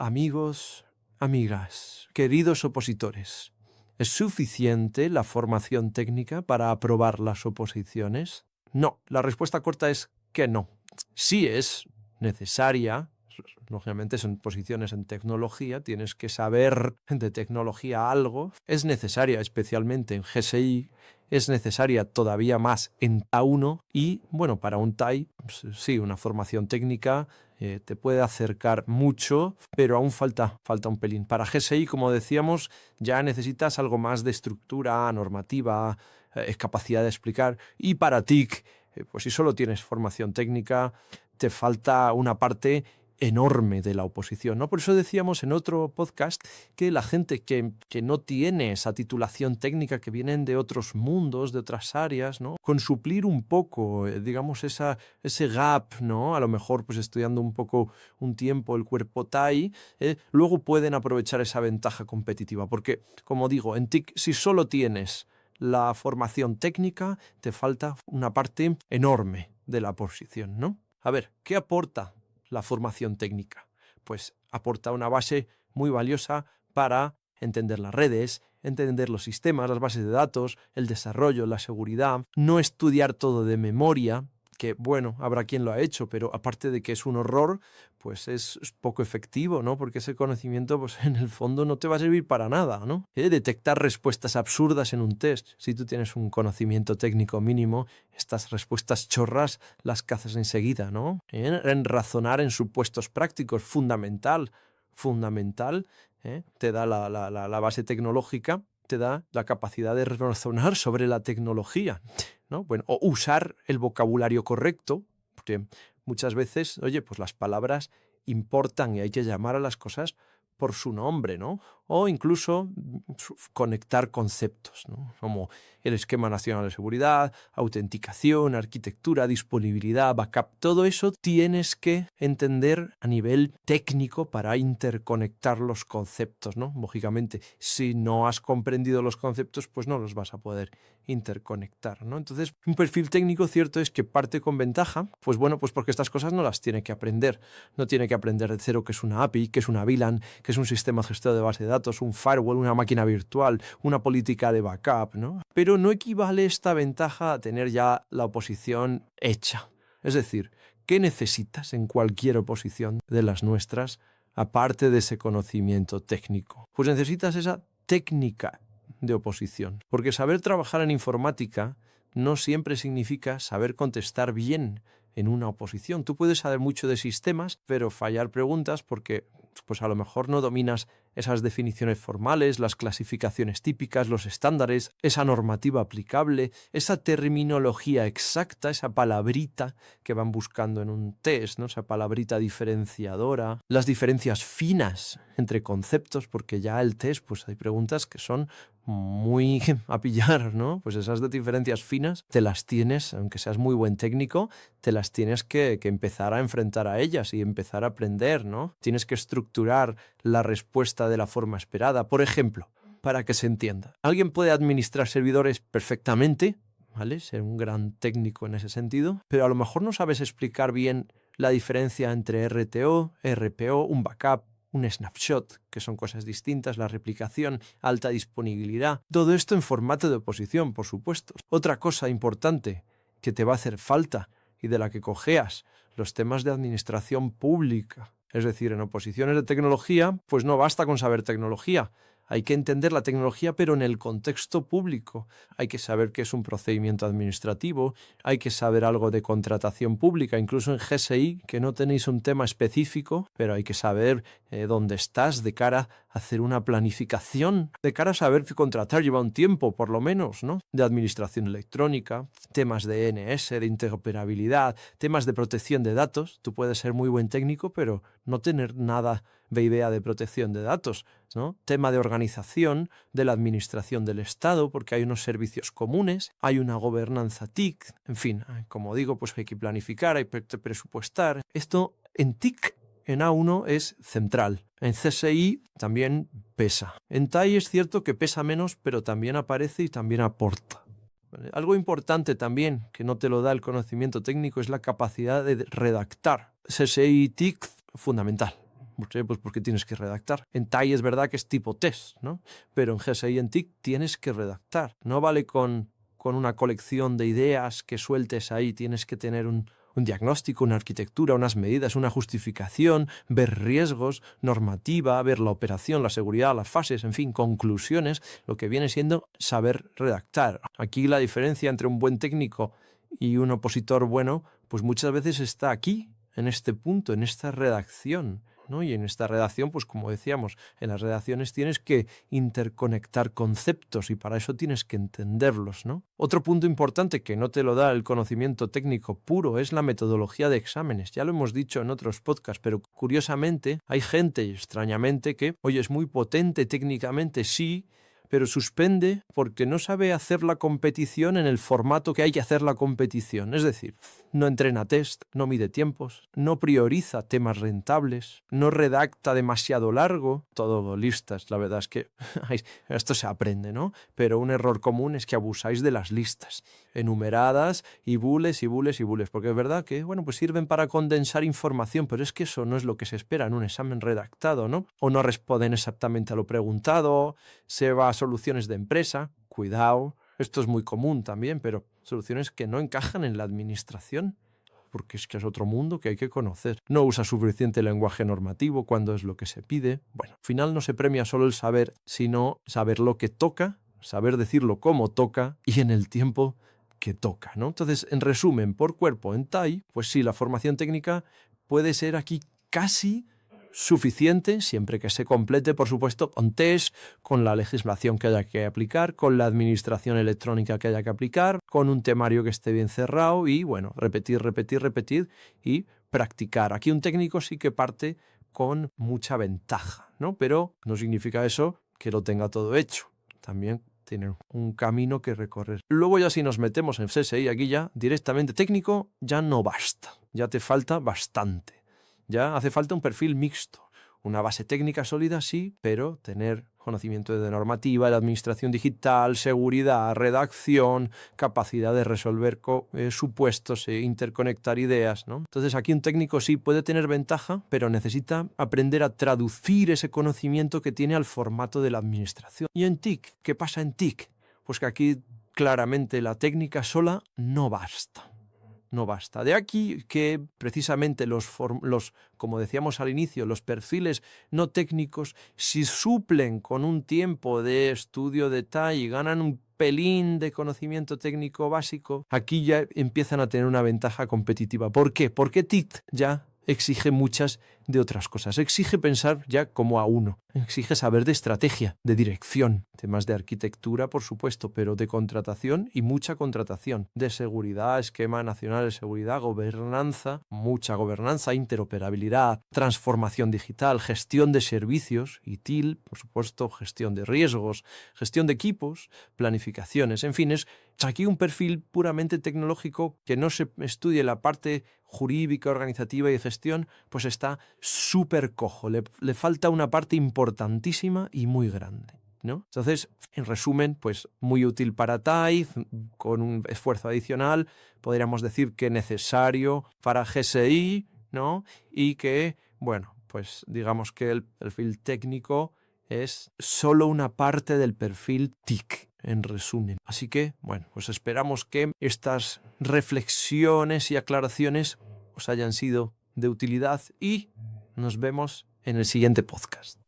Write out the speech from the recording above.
Amigos, amigas, queridos opositores, ¿es suficiente la formación técnica para aprobar las oposiciones? No, la respuesta corta es que no. Sí es necesaria, lógicamente son posiciones en tecnología, tienes que saber de tecnología algo, es necesaria especialmente en GSI, es necesaria todavía más en TA1 y, bueno, para un TAI, sí, una formación técnica te puede acercar mucho, pero aún falta un pelín. Para GSI, como decíamos, ya necesitas algo más de estructura normativa, capacidad de explicar, y para TIC, pues si solo tienes formación técnica, te falta una parte enorme de la oposición, ¿no? Por eso decíamos en otro podcast que la gente que no tiene esa titulación técnica, que vienen de otros mundos, de otras áreas, ¿no? Con suplir un poco, digamos, ese gap, ¿no? A lo mejor pues estudiando un poco un tiempo el cuerpo TAI, luego pueden aprovechar esa ventaja competitiva, porque, como digo, en TIC si solo tienes la formación técnica, te falta una parte enorme de la oposición, ¿no? A ver, ¿qué aporta la formación técnica? Pues aporta una base muy valiosa para entender las redes, entender los sistemas, las bases de datos, el desarrollo, la seguridad, no estudiar todo de memoria, que bueno, habrá quien lo ha hecho, pero aparte de que es un horror, pues es poco efectivo, ¿no? Porque ese conocimiento, pues en el fondo no te va a servir para nada, ¿no? Detectar respuestas absurdas en un test. Si tú tienes un conocimiento técnico mínimo, estas respuestas chorras las cazas enseguida, ¿no? En razonar en supuestos prácticos, fundamental, te da la base tecnológica, te da la capacidad de razonar sobre la tecnología, ¿no? Bueno, o usar el vocabulario correcto, porque muchas veces, oye, pues las palabras importan y hay que llamar a las cosas por su nombre, ¿no? O incluso conectar conceptos, ¿no? Como el esquema nacional de seguridad, autenticación, arquitectura, disponibilidad, backup. Todo eso tienes que entender a nivel técnico para interconectar los conceptos, ¿no? Lógicamente, si no has comprendido los conceptos, pues no los vas a poder interconectar, ¿no? Entonces, un perfil técnico cierto es que parte con ventaja, pues bueno, pues porque estas cosas no las tiene que aprender. No tiene que aprender de cero qué es una API, qué es una VLAN, qué es un sistema gestor de base de datos, un firewall, una máquina virtual, una política de backup, ¿no? Pero no equivale esta ventaja a tener ya la oposición hecha. Es decir, ¿qué necesitas en cualquier oposición de las nuestras, aparte de ese conocimiento técnico? Pues necesitas esa técnica de oposición. Porque saber trabajar en informática no siempre significa saber contestar bien en una oposición. Tú puedes saber mucho de sistemas, pero fallar preguntas porque pues a lo mejor no dominas esas definiciones formales, las clasificaciones típicas, los estándares, esa normativa aplicable, esa terminología exacta, esa palabrita que van buscando en un test, ¿no? Esa palabrita diferenciadora, las diferencias finas entre conceptos, porque ya el test, pues hay preguntas que son muy a pillar, ¿no? Pues esas diferencias finas te las tienes, aunque seas muy buen técnico, te las tienes que empezar a enfrentar a ellas y empezar a aprender, ¿no? Tienes que estructurar la respuesta de la forma esperada. Por ejemplo, para que se entienda, alguien puede administrar servidores perfectamente, ¿vale? Ser un gran técnico en ese sentido, pero a lo mejor no sabes explicar bien la diferencia entre RTO, RPO, un backup, un snapshot, que son cosas distintas, la replicación, alta disponibilidad, todo esto en formato de oposición, por supuesto. Otra cosa importante que te va a hacer falta y de la que cojeas, los temas de administración pública. Es decir, en oposiciones de tecnología, pues no basta con saber tecnología. Hay que entender la tecnología, pero en el contexto público. Hay que saber qué es un procedimiento administrativo, hay que saber algo de contratación pública, incluso en GSI, que no tenéis un tema específico, pero hay que saber dónde estás de cara a hacer una planificación, de cara a saber que contratar lleva un tiempo, por lo menos, ¿no? De administración electrónica, temas de ENS, de interoperabilidad, temas de protección de datos. Tú puedes ser muy buen técnico, pero no tener nada de idea de protección de datos, ¿no? Tema de organización de la administración del Estado, porque hay unos servicios comunes, hay una gobernanza TIC, en fin, como digo, pues hay que planificar, hay que presupuestar. Esto en TIC, en A1 es central. En CSI también pesa. En TAI es cierto que pesa menos, pero también aparece y también aporta. Algo importante también, que no te lo da el conocimiento técnico, es la capacidad de redactar. CSI y TIC, fundamental. ¿Por qué? Pues porque tienes que redactar. En TAI es verdad que es tipo test, ¿no? Pero en GSI y en TIC tienes que redactar. No vale con una colección de ideas que sueltes ahí, tienes que tener un diagnóstico, una arquitectura, unas medidas, una justificación, ver riesgos, normativa, ver la operación, la seguridad, las fases, en fin, conclusiones, lo que viene siendo saber redactar. Aquí la diferencia entre un buen técnico y un opositor bueno, pues muchas veces está aquí, en este punto, en esta redacción, ¿no? Y en esta redacción, pues como decíamos, en las redacciones tienes que interconectar conceptos y para eso tienes que entenderlos, ¿no? Otro punto importante que no te lo da el conocimiento técnico puro es la metodología de exámenes. Ya lo hemos dicho en otros podcasts, pero curiosamente hay gente, extrañamente, que, oye, es muy potente técnicamente, sí, pero suspende porque no sabe hacer la competición en el formato que hay que hacer la competición. Es decir, no entrena test, no mide tiempos, no prioriza temas rentables, no redacta demasiado largo, todo listas. La verdad es que esto se aprende, ¿no? Pero un error común es que abusáis de las listas enumeradas y bullets y bullets y bullets, porque es verdad que, bueno, pues sirven para condensar información, pero es que eso no es lo que se espera en un examen redactado, ¿no? O no responden exactamente a lo preguntado, se va a soluciones de empresa, cuidado, esto es muy común también, pero soluciones que no encajan en la administración, porque es que es otro mundo que hay que conocer. No usa suficiente lenguaje normativo cuando es lo que se pide. Bueno, al final no se premia solo el saber, sino saber lo que toca, saber decirlo como toca y en el tiempo que toca, ¿no? Entonces, en resumen, por cuerpo en TAI, pues sí, la formación técnica puede ser aquí casi suficiente, siempre que se complete, por supuesto, con test, con la legislación que haya que aplicar, con la administración electrónica que haya que aplicar, con un temario que esté bien cerrado y, bueno, repetir y practicar. Aquí un técnico sí que parte con mucha ventaja, ¿no? Pero no significa eso que lo tenga todo hecho. También tiene un camino que recorrer. Luego ya si nos metemos en CSI, aquí ya directamente técnico ya no basta, ya te falta bastante. Ya hace falta un perfil mixto, una base técnica sólida, sí, pero tener conocimiento de normativa, de administración digital, seguridad, redacción, capacidad de resolver supuestos e interconectar ideas, ¿no? Entonces aquí un técnico sí puede tener ventaja, pero necesita aprender a traducir ese conocimiento que tiene al formato de la administración. ¿Y en TIC? ¿Qué pasa en TIC? Pues que aquí claramente la técnica sola no basta. No basta. De aquí que precisamente como decíamos al inicio, los perfiles no técnicos, si suplen con un tiempo de estudio de TAI y ganan un pelín de conocimiento técnico básico, aquí ya empiezan a tener una ventaja competitiva. ¿Por qué? Porque TIC ya exige muchas de otras cosas. Exige pensar ya como a uno. Exige saber de estrategia, de dirección, temas de arquitectura, por supuesto, pero de contratación y mucha contratación, de seguridad, esquema nacional de seguridad, gobernanza, mucha gobernanza, interoperabilidad, transformación digital, gestión de servicios, ITIL, por supuesto, gestión de riesgos, gestión de equipos, planificaciones, en fin, es aquí un perfil puramente tecnológico que no se estudie la parte jurídica, organizativa y de gestión, pues está súper cojo, le falta una parte importantísima y muy grande, ¿no? Entonces, en resumen, pues muy útil para TAI, con un esfuerzo adicional, podríamos decir que necesario para GSI, ¿no? Y que, bueno, pues digamos que el perfil técnico es solo una parte del perfil TIC, en resumen. Así que, bueno, pues esperamos que estas reflexiones y aclaraciones os hayan sido de utilidad y nos vemos en el siguiente podcast.